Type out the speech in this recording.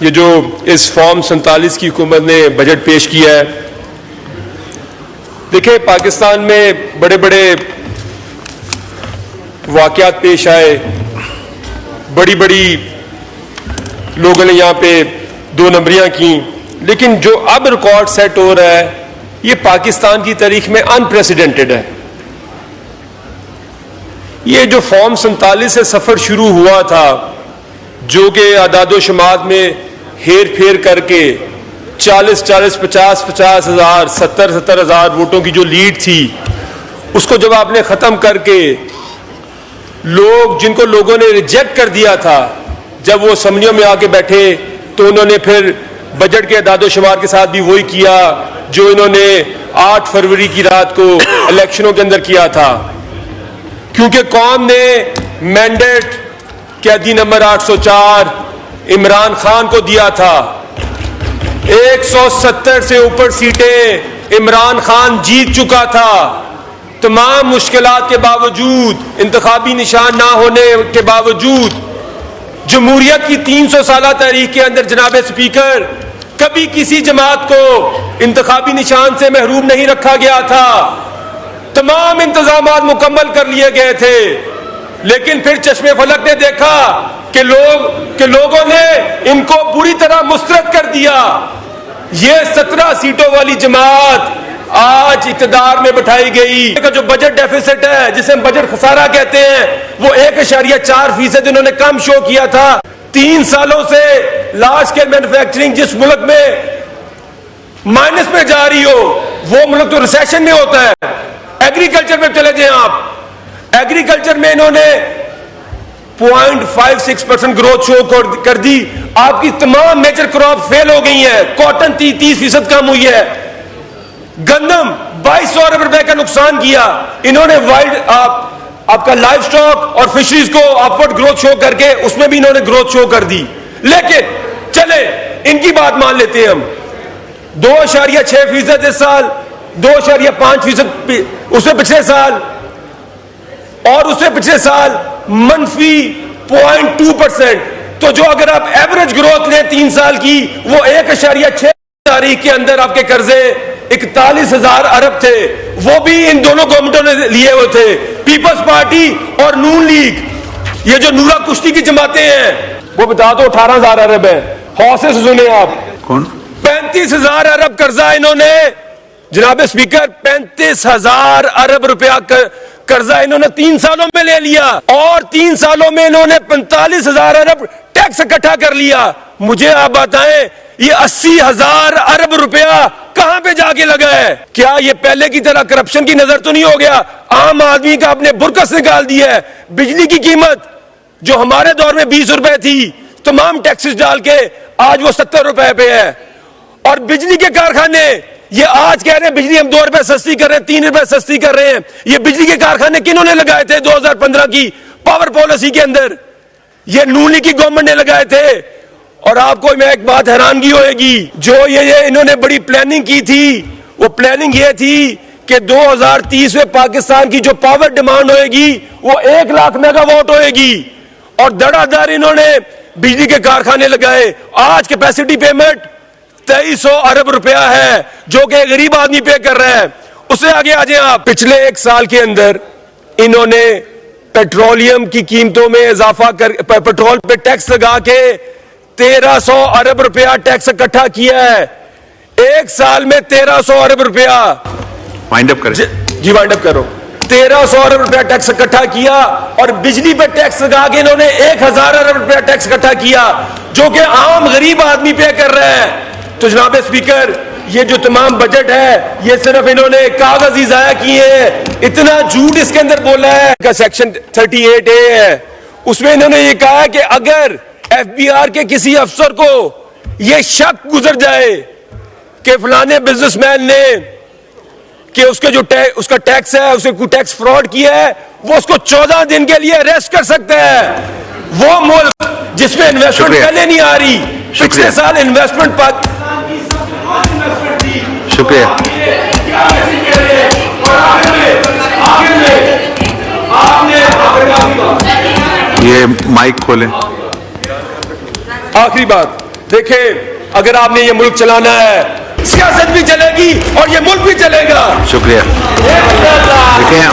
ये जो इस फॉर्म 47 की हुकूमत ने बजट पेश किया है, देखिए पाकिस्तान में बड़े बड़े वाक़यात पेश आए, बड़ी बड़ी लोगों ने यहाँ पे दो नंबरियां की, लेकिन जो अब रिकॉर्ड सेट हो रहा है ये पाकिस्तान की तारीख में अनप्रेसिडेंटेड है। ये जो फॉर्म 47 से सफर शुरू हुआ था, जो कि आदादो शुमात में हेर फेर करके 40-40, 50-50 हजार, 70-70 हजार वोटों की जो लीड थी, उसको जब आपने खत्म करके लोग जिनको लोगों ने रिजेक्ट कर दिया था, जब वो असम्बलियों में आके बैठे तो उन्होंने फिर बजट के आदादो शुमार के साथ भी वही किया जो इन्होंने 8 फरवरी की रात को इलेक्शनों के अंदर किया था, क्योंकि कौम ने मैंडेट कैदी नंबर 804 इमरान खान को दिया था। 170 से ऊपर सीटें इमरान खान जीत चुका था। तमाम मुश्किलात के बावजूद, इंतखाबी निशान ना होने के बावजूद, जमहूरियत की 300 साल तारीख के अंदर जनाब स्पीकर कभी किसी जमात को इंतखाबी निशान से महरूम नहीं रखा गया था। तमाम इंतजामात मुकम्मल कर लिए गए थे, लेकिन फिर चश्मे फलक ने देखा कि लोगों ने इनको बुरी तरह मुस्तरद कर दिया। ये 17 सीटों वाली जमात आज इक़्तिदार में बिठाई गई। जो बजट डेफिसिट है, जिसे हम बजट खसारा कहते हैं, वो 1.4% इन्होंने कम शो किया था। 3 सालों से लार्ज स्केल मैन्युफैक्चरिंग जिस मुल्क में माइनस में जा रही हो, वो मुल्क तो रिसेशन में होता है। एग्रीकल्चर में चले जाएं आप, एग्रीकल्चर में इन्होंने 0.56% ग्रोथ शो कर दी। आपकी तमाम मेजर क्रॉप फेल हो गई है। कॉटन 30% कम हुई है। गंदम 2200 अरब रुपए का नुकसान किया इन्होंने। वाइल्ड आपका लाइव स्टॉक और फिशरीज को अपवर्ड ग्रोथ शो करके उसमें भी इन्होंने ग्रोथ शो कर दी। लेकिन चले इनकी बात मान लेते हैं हम। 2.6% इस साल, 2.5% उससे पिछले साल, और उससे पिछले साल मनफी 0.2%। तो जो अगर आप एवरेज ग्रोथ लें 3 साल की, वो 1.6 तारीख के अंदर आपके कर्जे 41,000 अरब थे। वो भी इन दोनों गवर्नमेंटों ने लिए हुए थे, पीपल्स पार्टी और नून लीग। ये जो नूरा कुश्ती की जमातें हैं, वो बता दो 18,000 अरब है। हौसले से सुने आप, कौन 35,000 अरब कर्जा इन्होंने, जनाब स्पीकर 35,000 अरब रुपया कर्जा इन्होंने 3 सालों में ले लिया, और 3 सालों में इन्होंने 45,000 अरब टैक्स इकट्ठा कर लिया। मुझे आप बताएं, ये 80,000 अरब रुपया कहां पे जाके लगा है? क्या ये पहले की तरह करप्शन की नजर तो नहीं हो गया? आम आदमी का अपने बुरकस निकाल दिया है। बिजली की कीमत जो हमारे दौर में 20 रुपए थी, तमाम टैक्सेस डाल के आज वो 70 रुपए पे है। और बिजली के कारखाने ये आज कह रहे हैं बिजली हम 2 रुपए सस्ती कर रहे हैं, 3 रुपए सस्ती कर रहे हैं। ये बिजली के कारखाने किन्होंने लगाए थे 2015 की पावर पॉलिसी के अंदर? ये नून लीग की गवर्नमेंट ने लगाए थे। और आपको मैं एक बात हैरानगी होगी, जो ये इन्होंने बड़ी प्लानिंग की थी, वो प्लानिंग ये थी कि 2030 में पाकिस्तान की जो पावर डिमांड होएगी वो 1 लाख मेगावाट होएगी, और धड़ाधड़ इन्होंने बिजली के कारखाने लगाए। आज कैपेसिटी पेमेंट 2300 अरब रुपया है, जो कि गरीब आदमी पे कर रहा है। उससे आगे आ जाए आप। पिछले 1 साल के अंदर इन्होंने पेट्रोलियम की कीमतों में इजाफा कर, पेट्रोल पे टैक्स लगा के 1300 अरब रुपया टैक्स इकट्ठा किया है। 1 साल में 1300 अरब रुपया। वाइंड अप करें जी, वाइंड अप करो। 1300 अरब रुपया टैक्स इकट्ठा किया, और बिजली पे टैक्स लगा के इन्होंने 1000 अरब रुपया टैक्स इकट्ठा किया, जो कि आम गरीब आदमी पे कर रहा है। तो जनाब स्पीकर, ये जो तमाम बजट है, ये सिर्फ इन्होंने कागज ही जाया किए हैं। इतना झूठ इसके अंदर बोला है का सेक्शन 38A है, उसमें इन्होंने ये कहा है कि अगर FBR के किसी अफसर को ये शक गुजर जाए कि फलाने बिजनेसमैन ने कि उसके जो उसका टैक्स है, उसने कोई टैक्स फ्रॉड किया है, वो उसको 14 दिन के लिए अरेस्ट कर सकता है। वो मुल्क जिसमें इन्वेस्टमेंट पहले नहीं आ रही, पिछले साल इन्वेस्टमेंट शुक्रिया। ये माइक खोलें। आखिरी बात, देखें, अगर आपने ये मुल्क चलाना है, सियासत भी चलेगी और ये मुल्क भी चलेगा। शुक्रिया। देखें